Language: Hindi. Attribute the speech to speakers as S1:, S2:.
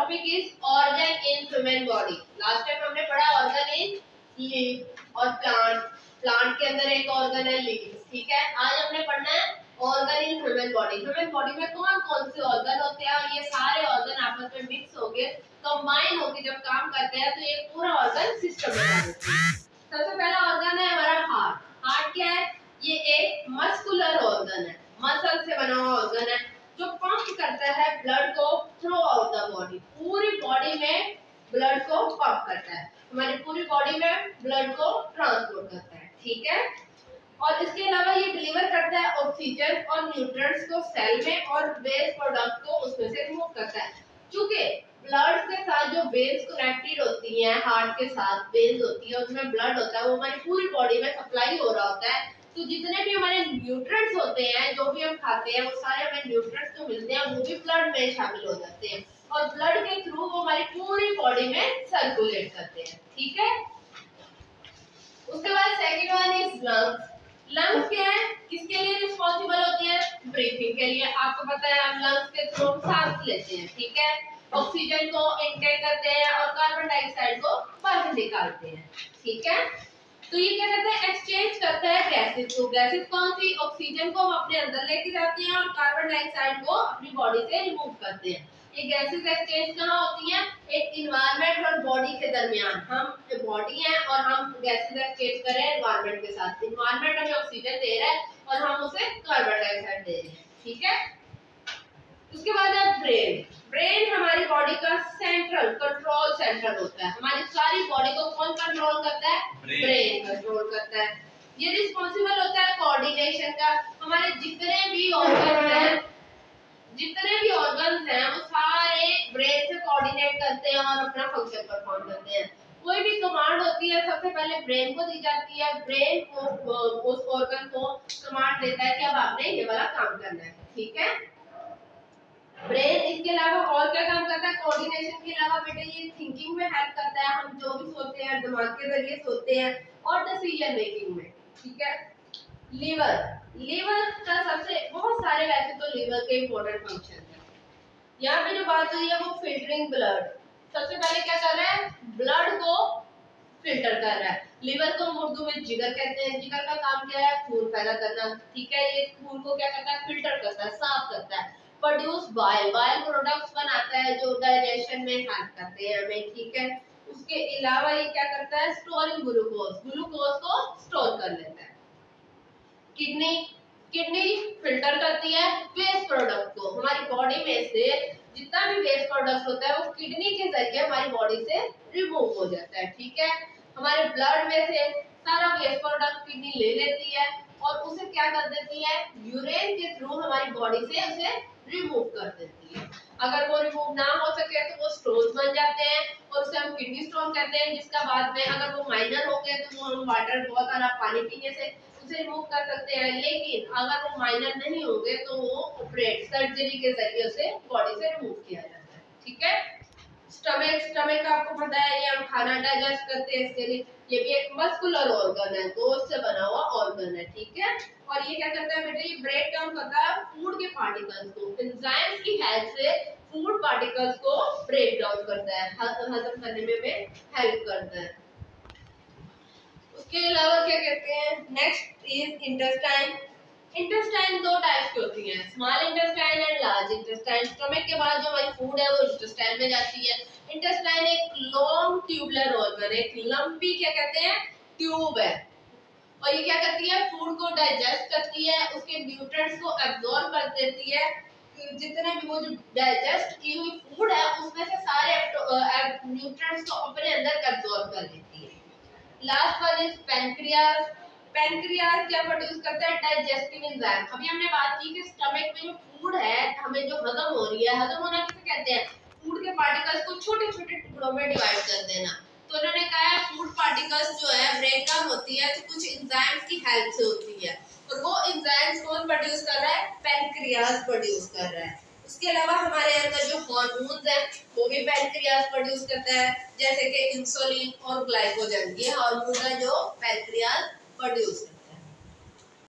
S1: Topic is organ in human body. Last time हमने पढ़ा ऑर्गन इन लीफ और प्लांट। प्लांट के अंदर एक ऑर्गन है लीफ, ठीक है। आज हमने पढ़ना है organ in human body. Human body में कौन कौन से ऑर्गन होते हैं और ये सारे ऑर्गन आपस में मिक्स होके कंबाइन होके जब काम करते हैं तो एक पूरा ऑर्गन सिस्टम बना देते हैं। सबसे पहला ऑर्गन है हमारा हार्ट। हार्ट क्या है? ये एक मस्कुलर ऑर्गन है, मसल से बना हुआ ऑर्गन है जो पंप करता है ब्लड को थ्रू आउट द बॉडी। पूरी बॉडी में ब्लड को पंप करता है, हमारी पूरी बॉडी में ब्लड को ट्रांसपोर्ट करता है, ठीक है। और इसके अलावा ये डिलीवर करता है ऑक्सीजन और न्यूट्रिएंट्स को सेल में और वेस्ट प्रोडक्ट को उसमें से रिमूव करता है। क्योंकि ब्लड के साथ जो वेन्स कनेक्टेड होती हैं, हार्ट के साथ वेन्स होती है, उसमें ब्लड होता है, वो हमारी पूरी बॉडी में सप्लाई हो रहा होता है। तो जितने भी हमारे न्यूट्रिएंट्स होते हैं, जो भी हम खाते हैं, वो सारे हमें न्यूट्रिएंट्स जो मिलते हैं वो भी ब्लड में शामिल हो जाते हैं और ब्लड के थ्रू वो हमारी पूरी बॉडी में सर्कुलेट करते हैं, ठीक है। उसके बाद second one is lungs. Lungs क्या है? किसके लिए रिस्पांसिबल होते हैं? ब्रीथिंग के लिए। आपको पता है हम लंग्स के थ्रू सांस लेते हैं, ठीक है। ऑक्सीजन को इनटेक करते हैं और कार्बन डाइऑक्साइड को बाहर निकालते हैं, ठीक है। तो ये क्या करता है? एक्सचेंज करता है गैसेस को। गैसेस कौन सी? ऑक्सीजन को हम अपने अंदर लेके जाते हैं और कार्बन डाइऑक्साइड को अपनी बॉडी से रिमूव करते हैं। ये गैसेस एक्सचेंज कहाँ होती हैं? एक इन्वायरमेंट और बॉडी के दरमियान। हम बॉडी है और हम गैसेस एक्सचेंज कर रहे हैं इन्वायरमेंट के साथ। इन्वायरमेंट हमें ऑक्सीजन दे रहा है और हम उसे कार्बन डाइऑक्साइड दे रहे हैं, ठीक है। उसके बाद है ब्रेन। ब्रेन हमारी बॉडी का सेंट्रल कंट्रोल सेंटर होता है। हमारी सारी बॉडी को कौन कंट्रोल करता है? ब्रेन कंट्रोल करता है। ये रिस्पांसिबल होता है कोऑर्डिनेशन का। हमारे जितने भी ऑर्गन्स हैं वो सारे ब्रेन से कोऑर्डिनेट करते हैं और अपना फंक्शन परफॉर्म करते हैं। कोई भी कमांड होती है सबसे पहले ब्रेन को दी जाती है। ब्रेन को उस ऑर्गन को कमांड देता है कि अब आपने ये वाला काम करना है, ठीक है। ब्रेन इसके अलावा और क्या काम करता है? कोऑर्डिनेशन के अलावा बेटा ये थिंकिंग में हेल्प करता है। हम जो भी सोचते हैं दिमाग के जरिए सोचते हैं और डिसीजन मेकिंग में, ठीक है। लीवर। लीवर का सबसे बहुत सारे वैसे तो लीवर के इंपॉर्टेंट फंक्शन है। यहाँ पे जो बात हुई है वो फिल्टरिंग ब्लड। सबसे पहले क्या कर रहा है? ब्लड को फिल्टर कर रहा है। लीवर को हम उर्दू में जिगर कहते हैं। जिगर का काम क्या है? खून पैदा करना, ठीक है। ये खून को क्या करता है? फिल्टर करता है, साफ करता है। Produce bile. बाइल प्रोडक्ट्स बनाता है जो डाइजेशन में हेल्प करते हैं हमें, ठीक है। उसके अलावा ये क्या करता है? Storing glucose. ग्लूकोज को स्टोर कर लेता है। किडनी। किडनी फिल्टर करती है वेस्ट प्रोडक्ट को। हमारी बॉडी में से जितना भी वेस्ट प्रोडक्ट होता है वो किडनी के जरिए हमारी बॉडी से रिमूव हो जाता है, ठीक है। हमारे ब्लड में से सारा वेस्ट प्रोडक्ट किडनी ले लेती है और उसे क्या कर देती है? यूरिन के थ्रू हमारी बॉडी से उसे रिमूव कर देती है। अगर वो रिमूव ना हो सके तो वो स्टोन्स बन जाते हैं और उसे हम किडनी स्टोन कहते हैं, जिसका बाद में अगर वो माइनर हो गए तो वो हम वाटर बहुत सारा पानी पीने से उसे रिमूव कर सकते हैं। लेकिन अगर वो माइनर नहीं होंगे तो वो ऑपरेट सर्जरी के जरिए उसे बॉडी से रिमूव किया जाता है, ठीक है। स्टमक। स्टमक आपको पता है ये हम खाना डाइजेस्ट करते हैं, इसके लिए ये भी एक मस्कुलर ऑर्गन है, गोश्त से बना हुआ ऑर्गन है, ठीक है। और ये क्या करता है बेटा? ये ब्रेक डाउन करता है फूड के पार्टिकल्स को। एंजाइम्स की हेल्प से फूड पार्टिकल्स को ब्रेक डाउन करता है, हजम करने में हेल्प करता है। उसके अलावा क्या कहते हैं? Next is intestine. इंटेस्टाइन दो टाइप की होती है, small intestine and large intestine. Stomach के बाद जो हमारी फूड है वो इंटेस्टाइन में जाती है। इंटेस्टाइन एक लॉन्ग ट्यूबुलर ऑर्गन है, एक लंबी क्या कहते हैं? ट्यूब है। और ये क्या करती है? फूड को डाइजेस्ट करती है, उसके न्यूट्रिएंट्स को एब्जॉर्ब कर देती है। जितने भी वो जो डाइजेस्ट की हुई फूड है उसमें से सारे न्यूट्रिएंट्स को अपने अंदर एब्जॉर्ब कर लेती है। Last one is pancreas. Pancreas क्या प्रोड्यूस करता है? Digestive enzyme. अभी हमने बात की कि स्टमक में जो फूड है हमें जो हजम हो रही है, हजम होना किसे कहते हैं? फूड के पार्टिकल्स को छोटे छोटे टुकड़ों में डिवाइड कर देना। तो उन्होंने कहा है फूड पार्टिकल्स जो है ब्रेक डाउन होती है तो कुछ एंजाइम्स की हेल्प से होती है और वो एंजाइम्स कौन प्रोड्यूस कर रहा है? पैनक्रियास प्रोड्यूस कर रहा है। उसके अलावा हमारे अंदर जो हार्मोन्स हैं वो भी पैनक्रियास प्रोड्यूस करता है, जैसे कि इंसुलिन और ग्लाइकोजन। ये हार्मोन है जो पैनक्रियास प्रोड्यूस करता है।